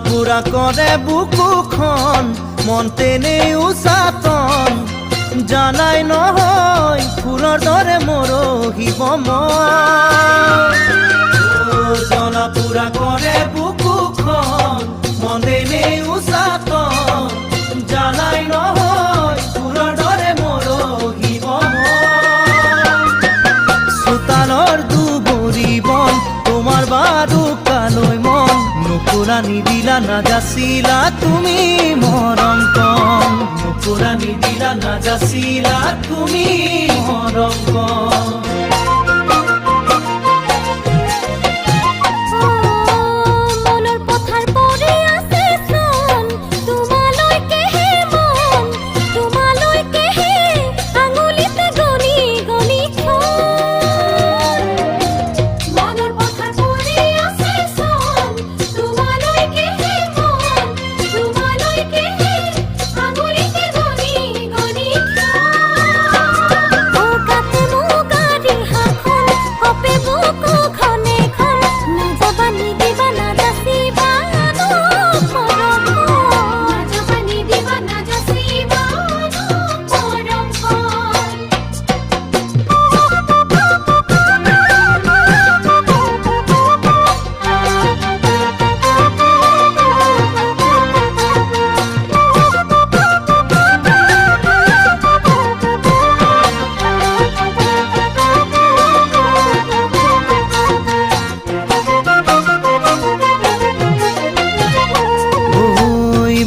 পুৰা কৰে বুকুখন মন তেনেই উচাতন জানাই নহয় ফুলৰ দৰে মৰহিব মন জ্বলা পুৰা কৰে বুকুখন মন তেনেই উচাতন জানাই নহয় ফুলৰ দৰে মৰহিব মন চোতালৰ দুবৰি বন তোমাৰ বাৰু কালৈ মন নুপুৰা নিদিলা নাযাচিলা তুমি মৰম কণ নুপুৰা নিদিলা নাযাচিলা তুমি মৰম কণ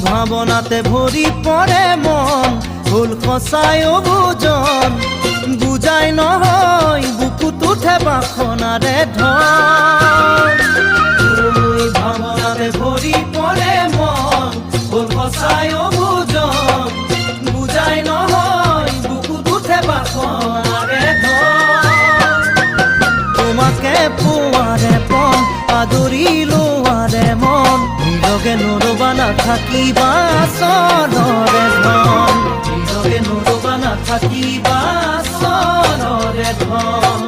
ভাৱনাতে ভৰি পৰে মন ভুল সঁচাই অবুজন বুজাই নহয় বুকুত উঠে বাসনাৰে ধন ভাৱনাতে ভৰি পৰে মন ভুল সঁচাই অবুজন বুজাই নহয় বুকুত উঠে বাসনাৰে ধন তোমাকে পোৱাৰে পন আদৰি লোৱাৰে মন নিলগে নৰবা নাথাকিবা চনৰে ধন নিলগে নৰবা নাথাকিবা চনৰে ধন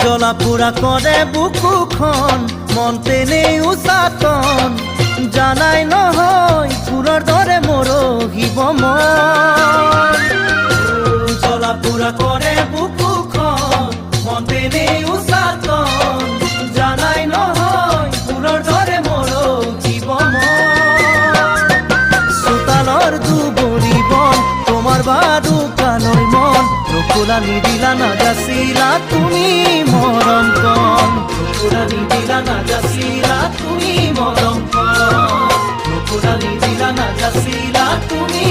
জ্বলা পুৰা কৰে বুকুখন মন তেনেই উচাতন জানাই নহয় ফুলৰ দৰে মৰহিব মন জ্বলা পুৰা কৰে বুকুখন মন তেনেই উচাতন জানাই নহয় ফুলৰ দৰে মৰহিব মন চোতালৰ দুবৰি বন তোমাৰ বাৰু কালৈ মন নুপুৰা নিদিলা নাযাচিলা তুমি মৰম কণ নুপুৰা নিদিলা নাযাচিলা তুমি মৰম কণ নুপুৰা নিদিলা নাযাচিলা তুমি